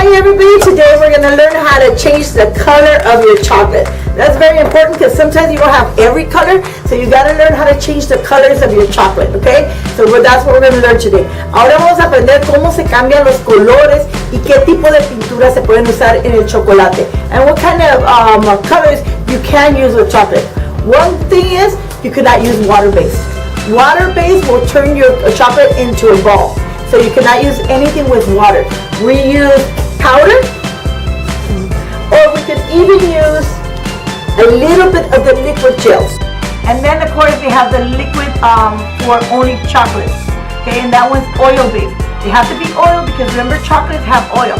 Hi everybody, today we're going to learn how to change the color of your chocolate. That's very important because sometimes you don't have every color, so you got to learn how to change the colors of your chocolate, okay? So that's what we're going to learn today. Ahora vamos a aprender cómo se cambian los colores y qué tipo de pintura se pueden usar en el chocolate. And what kind of colors you can use with chocolate. One thing is, you cannot use water-based. Water-based will turn your chocolate into a ball. So you cannot use anything with water. We use powder, or we could even use a little bit of the liquid gels. And then of course they have the liquid for only chocolates. Okay, and that one's oil-based. They have to be oil because remember, chocolates have oil.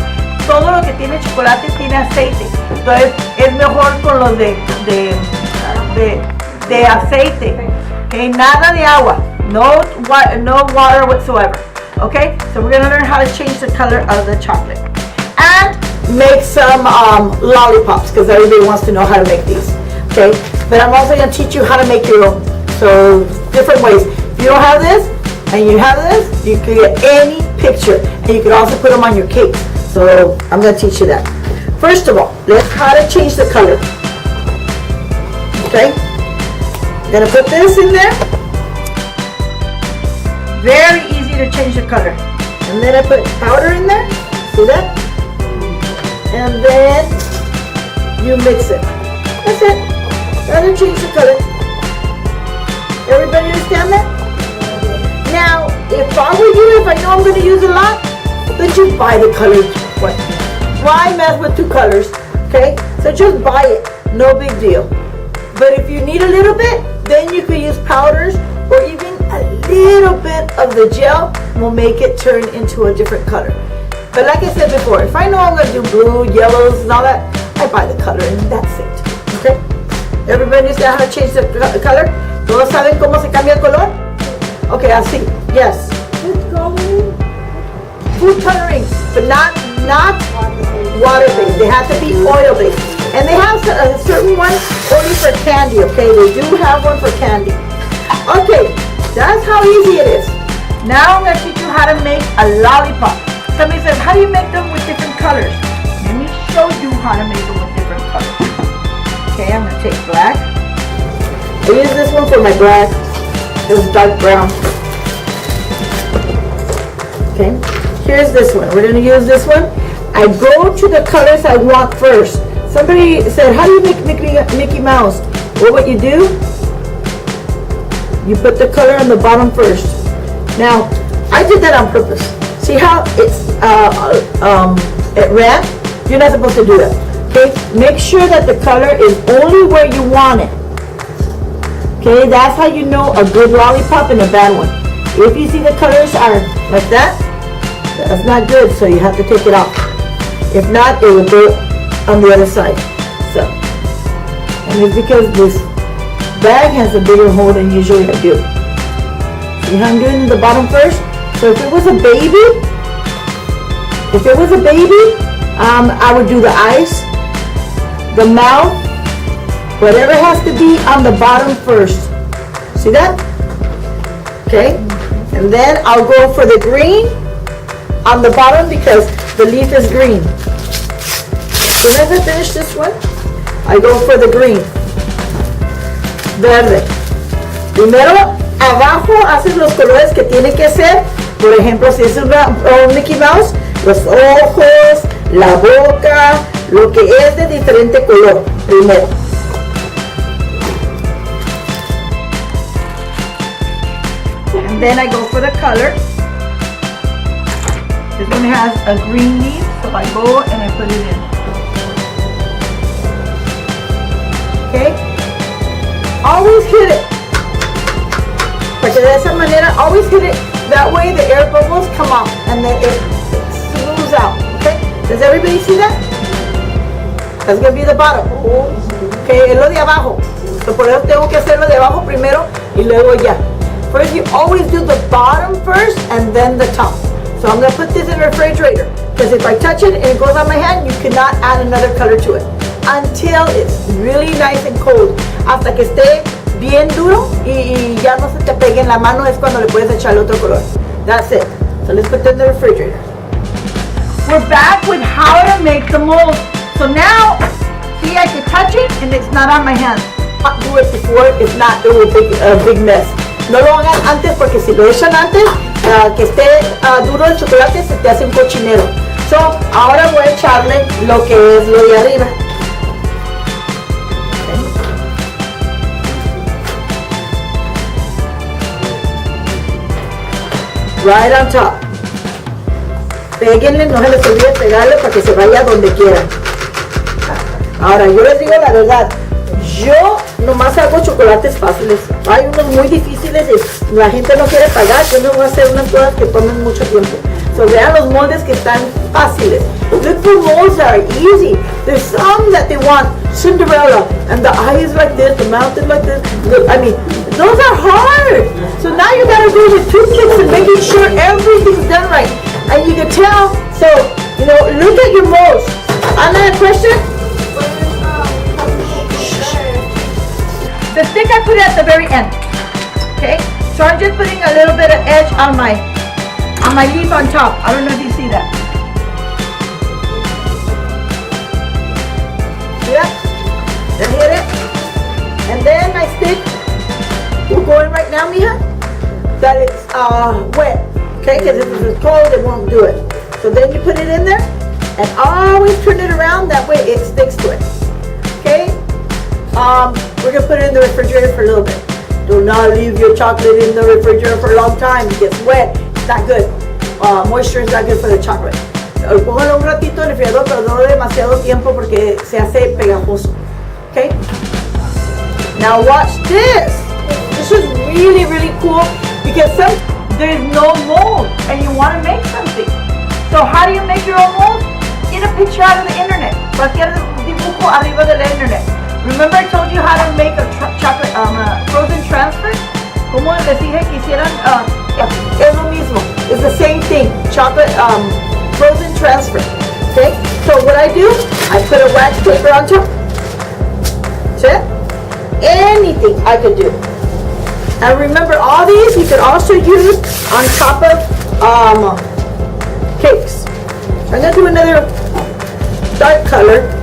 Todo lo que tiene chocolate tiene aceite. Entonces es mejor con los de aceite. Okay, nada de agua. No water whatsoever. Okay, so we're gonna learn how to change the color of the chocolate and make some lollipops, because everybody wants to know how to make these. Okay, but I'm also gonna teach you how to make your own. So different ways. If you don't have this and you have this, you can get any picture, and you can also put them on your cakes. So I'm gonna teach you that. First of all, let's how to change the color. Okay, I'm gonna put this in there. Very easy to change the color. And then I put powder in there. See that? And then you mix it. That's it. That'll change the color. Everybody understand that? Now, if I were you, if I know I'm going to use a lot, then just buy the color. Why mess with two colors? Okay? So just buy it. No big deal. But if you need a little bit, then you could use powders, or even a little bit of the gel will make it turn into a different color. But like I said before, if I know I'm going to do blue, yellows, and all that, I buy the color and that's it. Okay? Everybody knows how to change the color? ¿Todos saben cómo se cambia el color? Okay, así. Yes. Food coloring, but not water-based. They have to be oil-based. And they have a certain one only for candy, okay? They do have one for candy. Okay, that's how easy it is. Now I'm going to teach you how to make a lollipop. Somebody says, how do you make them with different colors? Let me show you how to make them with different colors. Okay, I'm going to take black. I use this one for my black. It's dark brown. Okay, here's this one. We're going to use this one. I go to the colors I want first. Somebody said, how do you make Mickey Mouse? Well, what you do, you put the color on the bottom first. Now, I did that on purpose. See how it's it ran? You're not supposed to do that. Okay? Make sure that the color is only where you want it. Okay? That's how you know a good lollipop and a bad one. If you see the colors are like that, that's not good, so you have to take it off. If not, it will go on the other side. So, and it's because this bag has a bigger hole than usually I do. See how I'm doing the bottom first? So if it was a baby, I would do the eyes, the mouth, whatever has to be on the bottom first. See that? Okay. And then I'll go for the green on the bottom because the leaf is green. As soon as I finish this one, I go for the green. Verde. Primero, abajo haces los colores que tiene que ser. Por ejemplo, si es un Mickey Mouse, los ojos, la boca, lo que es de diferente color. Primero. And then I go for the color. This one has a green leaf, so I go and I put it in. Okay? Always hit it. Porque de esa manera, always hit it. That way the air bubbles come out and then it smooths out. Okay? Does everybody see that? That's going to be the bottom. Okay, es lo de abajo. So por eso tengo que hacerlo de abajo primero y luego ya. First, you always do the bottom first and then the top. So I'm going to put this in the refrigerator. Because if I touch it and it goes on my hand, you cannot add another color to it. Until it's really nice and cold. Hasta que esté bien duro y ya no se te pegue en la mano es cuando le puedes echar el otro color. That's it. So let's put it in the refrigerator. we're back with how to make the mold. So now, see, I can touch it and it's not on my hand. Do it before, if not, it will be a big mess. No lo hagan antes porque si lo echan antes, que esté duro el chocolate, se te hace un cochinero. So, ahora voy a echarle lo que es lo de arriba. Right on top. Péguenle, no se les olvide pegarle para que se vaya donde quieran. Ahora, yo les digo la verdad, yo nomás hago chocolates fáciles. Hay unos muy difíciles y la gente no quiere pagar. Yo no voy a hacer unas cosas que tomen mucho tiempo. So, vean los moldes que están fáciles. Look for molds that are easy. There's some that they want Cinderella, and the eye is like this, the mouth is like this. I mean, those are hard. So now you gotta do with toothpicks and making sure everything's done right. And you can tell, so, you know, look at your molds. Another question? The stick I put at the very end. Okay? So I'm just putting a little bit of edge on my leaf on top. I don't know if you see that. Yeah? I hit it. And then my stick, we're going right now, mija, that it's wet. Okay? Because if it's cold, it won't do it. So then you put it in there and always turn it around. That way it sticks to it. Okay? We're going to put it in the refrigerator for a little bit. Do not leave your chocolate in the refrigerator for a long time. It gets wet. It's not good. Moisture is not good for the chocolate. Póngalo un ratito en el refrigerador, pero no demasiado tiempo porque se hace pegajoso. Okay? Now watch this. This is really, really cool because there's no mold and you want to make something. So how do you make your own mold? Get a picture out of the internet. Cualquier dibujo arriba de la internet. Remember I told you how to make a chocolate frozen transfer? Como les dije que hicieran, es lo mismo. It's the same thing. Chocolate frozen transfer. Okay? So what I do, I put a wax paper on top. See? Anything I could do. And remember, all these you could also use on top of cakes. I'm gonna do another dark color.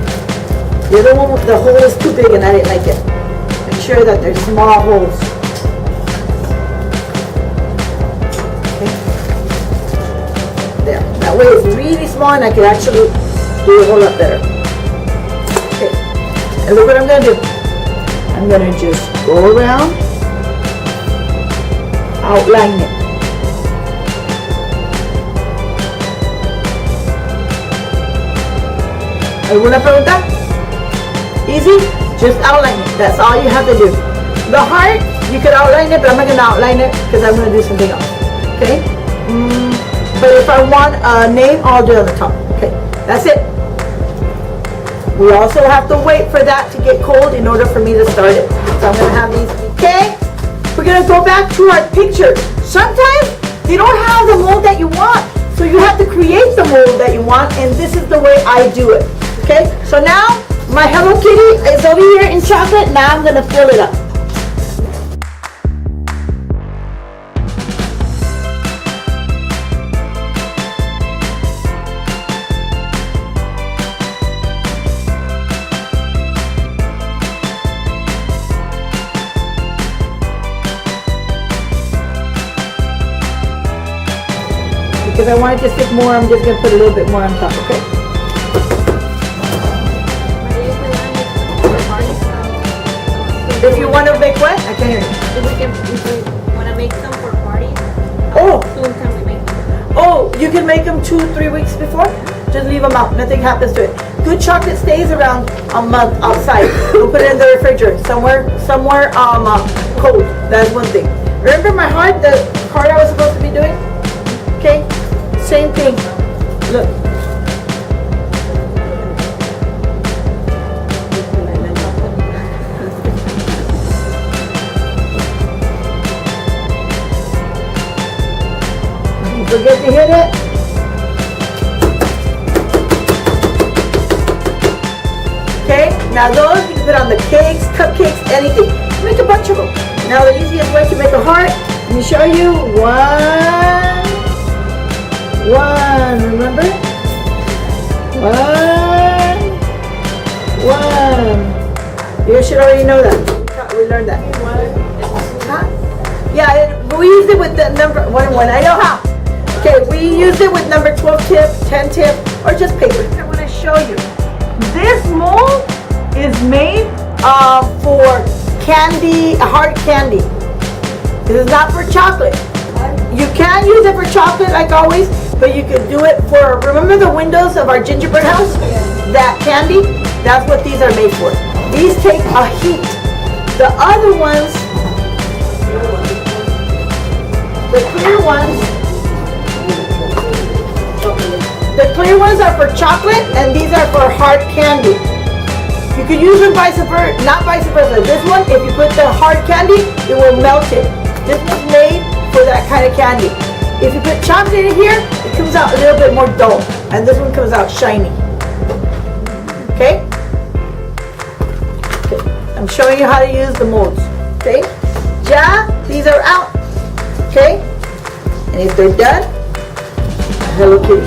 The other one, the hole is too big and I didn't like it. Make sure that there's small holes. Okay. There. That way it's really small and I can actually do a whole lot better. Okay. And look what I'm gonna do. I'm gonna just go around, outline it. ¿Alguna pregunta? Easy? Just outline it. That's all you have to do. The heart, you could outline it, but I'm not going to outline it because I'm going to do something else. Okay? But if I want a name, I'll do it on the top. Okay, that's it. We also have to wait for that to get cold in order for me to start it. So I'm going to have these. Okay? We're going to go back to our picture. Sometimes they don't have the mold that you want. So you have to create the mold that you want, and this is the way I do it. Okay? So now, my Hello Kitty is over here in chocolate. Now I'm going to fill it up. Because I want it to stick more, I'm just going to put a little bit more on top, okay? If you want to make what? I can't hear you. If we want to make some for parties, Oh, how soon can we make them? oh, you can make them 2-3 weeks before. Just leave them out. Nothing happens to it. Good chocolate stays around a month outside. Don't put it in the refrigerator. Somewhere cold. That's one thing. Remember my heart, the card I was supposed to be doing? Okay, same thing. Look. Forget to hit it. Okay, now those you can put on the cakes, cupcakes, anything. Make a bunch of them. Now the easiest way to make a heart, let me show you. One, remember? One. You should already know that. We learned that. Huh? Yeah, we used it with the number 1. I know how. Okay, we used it with number 12 tip, 10 tip, or just paper. I want to show you. This mold is made for candy, hard candy. This is not for chocolate. You can use it for chocolate like always, but you could do it for, remember the windows of our gingerbread house? That candy, that's what these are made for. These take a heat. The other ones, the clear ones are for chocolate, and these are for hard candy. You could use them vice versa, not vice versa. This one, if you put the hard candy, it will melt it. This was made for that kind of candy. If you put chocolate in here, it comes out a little bit more dull, and this one comes out shiny. Okay? I'm showing you how to use the molds. Okay? Ja, these are out. Okay? And if they're done, Hello Kitty.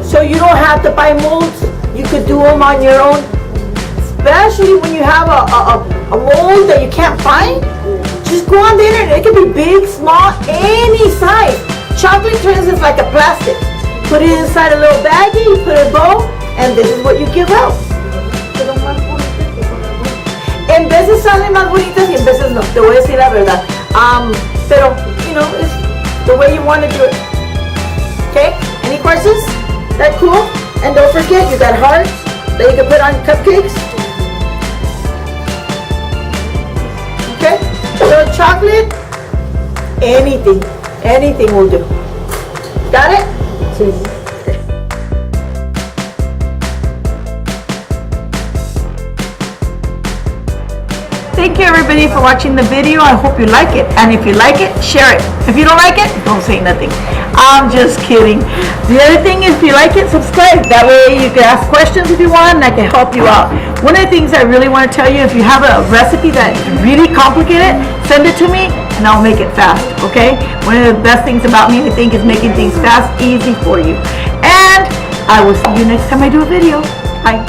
So you don't have to buy molds. You could do them on your own. Especially when you have a mold that you can't find. Just go on the internet. It can be big, small, any size. Chocolate turns is like a plastic. Put it inside a little baggie, you put a bow, and this is what you give out. En veces salen más bonitas y en veces no. Te voy a decir la verdad. Pero, you know, it's the way you want to do it. Okay? Any questions? That cool? And don't forget, you got hearts that you can put on cupcakes. Okay? So chocolate, anything will do. Got it? Thank you everybody for watching the video. I hope you like it. And if you like it, share it. If you don't like it, don't say nothing. I'm just kidding. The other thing is, if you like it, subscribe. That way you can ask questions if you want, and I can help you out. One of the things I really want to tell you, if you have a recipe that's really complicated, send it to me and I'll make it fast, okay? One of the best things about me, I think, is making things fast, easy for you. And I will see you next time I do a video. Bye.